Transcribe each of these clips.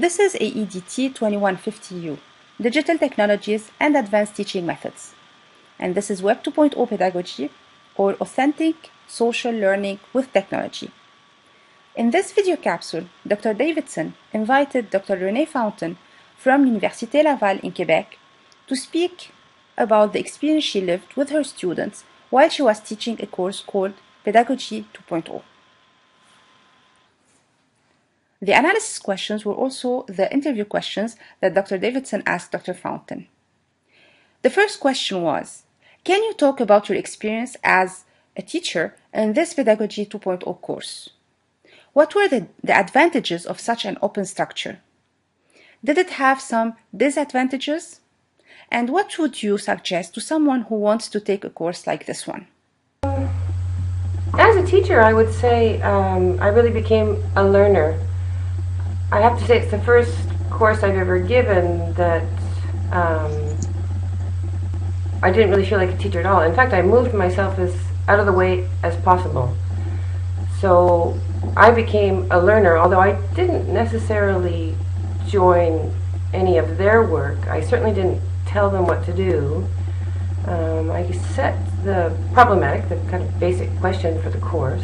This is AEDT 2150U, Digital Technologies and Advanced Teaching Methods. And this is Web 2.0 pedagogy, or authentic social learning with technology. In this video capsule, Dr. Davidson invited Dr. Renee Fountain from Université Laval in Quebec to speak about the experience she lived with her students while she was teaching a course called Pedagogy 2.0. The analysis questions were also the interview questions that Dr. Davidson asked Dr. Fountain. The first question was, can you talk about your experience as a teacher in this Pedagogy 2.0 course? What were the advantages of such an open structure? Did it have some disadvantages? And what would you suggest to someone who wants to take a course like this one? As a teacher, I would say I really became a learner. I have to say it's the first course I've ever given that I didn't really feel like a teacher at all. In fact, I moved myself as out of the way as possible. So I became a learner, although I didn't necessarily join any of their work. I certainly didn't tell them what to do. I set the problematic, the kind of basic question for the course,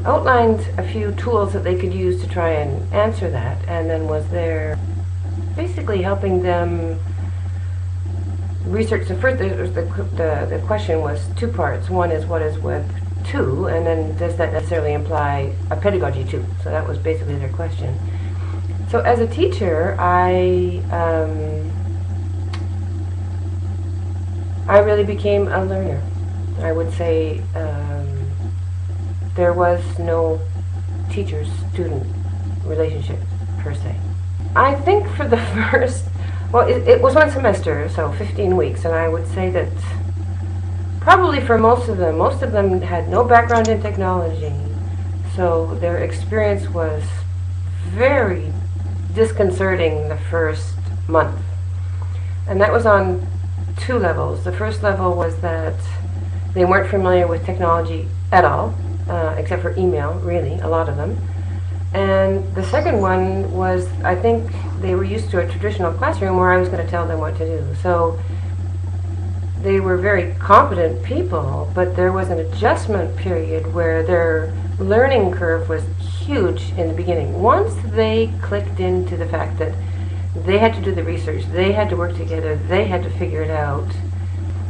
outlined a few tools that they could use to try and answer that, and then was there basically helping them research. The first, the question was two parts. One is, what is Web 2, and then does that necessarily imply a pedagogy 2? So that was basically their question. So as a teacher, I really became a learner. I would say there was no teacher-student relationship per se. I think for the first, well, it was one semester, so 15 weeks, and I would say that probably for most of them had no background in technology, so their experience was very disconcerting the first month. And that was on two levels. The first level was that they weren't familiar with technology at all, except for email, really, a lot of them. And the second one was, I think they were used to a traditional classroom where I was going to tell them what to do. So they were very competent people, but there was an adjustment period where their learning curve was huge in the beginning. Once they clicked into the fact that they had to do the research, they had to work together, they had to figure it out,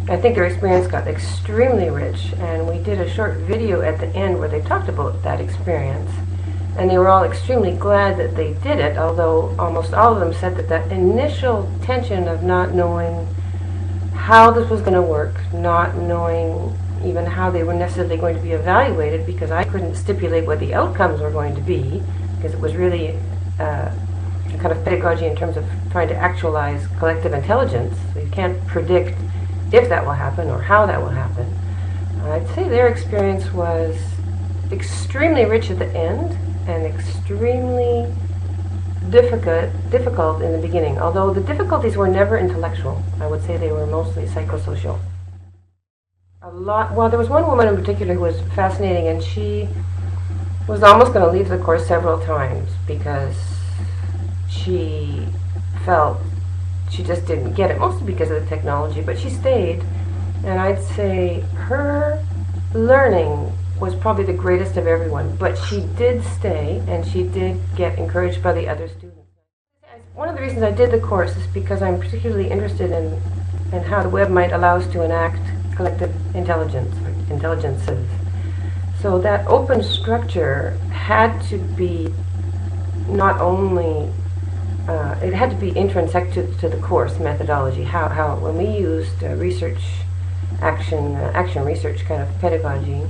I think their experience got extremely rich, and we did a short video at the end where they talked about that experience, and they were all extremely glad that they did it, although almost all of them said that that initial tension of not knowing how this was going to work, not knowing even how they were necessarily going to be evaluated, because I couldn't stipulate what the outcomes were going to be, because it was really a kind of pedagogy in terms of trying to actualize collective intelligence. So you can't predict if that will happen or how that will happen. I'd say their experience was extremely rich at the end and extremely difficult in the beginning, although the difficulties were never intellectual. I would say they were mostly psychosocial. Well, there was one woman in particular who was fascinating, and she was almost going to leave the course several times because she felt she just didn't get it, mostly because of the technology, but she stayed, and I'd say her learning was probably the greatest of everyone, but she did stay, and she did get encouraged by the other students. One of the reasons I did the course is because I'm particularly interested in how the web might allow us to enact collective intelligence, or intelligences. So that open structure had to be not only it had to be intrinsic to the course methodology. How when we used research, action research kind of pedagogy,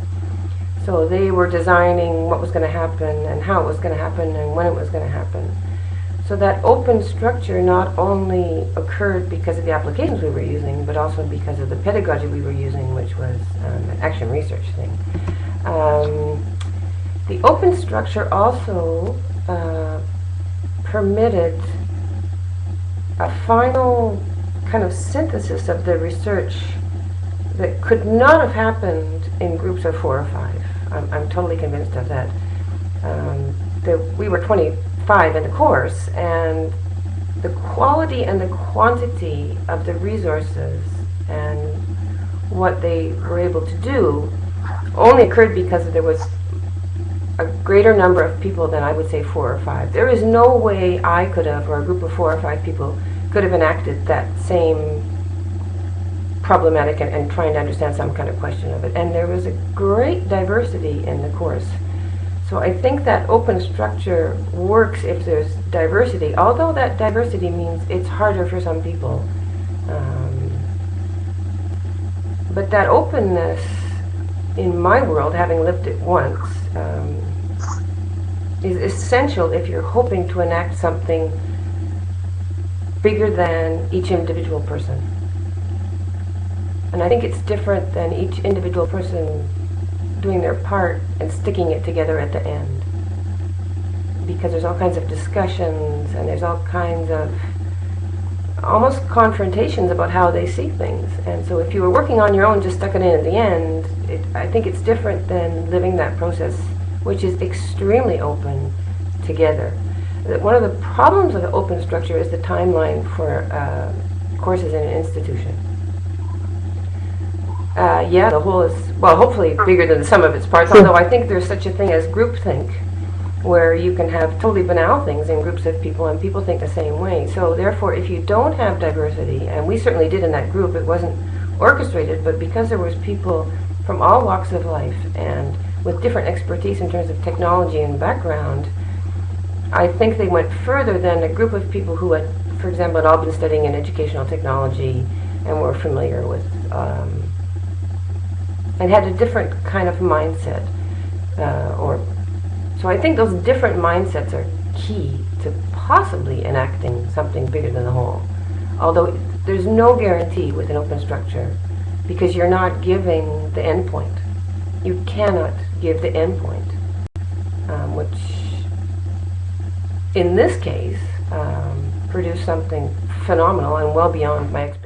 so they were designing what was going to happen and how it was going to happen and when it was going to happen. So that open structure not only occurred because of the applications we were using, but also because of the pedagogy we were using, which was an action research thing. The open structure also permitted a final kind of synthesis of the research that could not have happened in groups of 4 or 5. I'm totally convinced of that. We were 20 5 in the course, and the quality and the quantity of the resources and what they were able to do only occurred because there was a greater number of people than I would say 4 or 5. There is no way I could have, or a group of 4 or 5 people could have enacted that same problematic and trying to understand some kind of question of it. And there was a great diversity in the course. So I think that open structure works if there's diversity, although that diversity means it's harder for some people. But that openness, in my world, having lived it once, is essential if you're hoping to enact something bigger than each individual person. And I think it's different than each individual person doing their part and sticking it together at the end. Because there's all kinds of discussions and there's all kinds of almost confrontations about how they see things. And so if you were working on your own, just stuck it in at the end, I think it's different than living that process, which is extremely open together. One of the problems with open structure is the timeline for courses in an institution. Yeah, the whole is, well, hopefully bigger than the sum of its parts, although I think there's such a thing as groupthink, where you can have totally banal things in groups of people and people think the same way. So therefore, if you don't have diversity, and we certainly did in that group, it wasn't orchestrated, but because there was people from all walks of life and with different expertise in terms of technology and background, I think they went further than a group of people who had, for example, had all been studying in educational technology and were familiar with, and had a different kind of mindset, so I think those different mindsets are key to possibly enacting something bigger than the whole. Although there's no guarantee with an open structure, because you're not giving the end point. You cannot give the end point, which in this case produced something phenomenal and well beyond my expectations.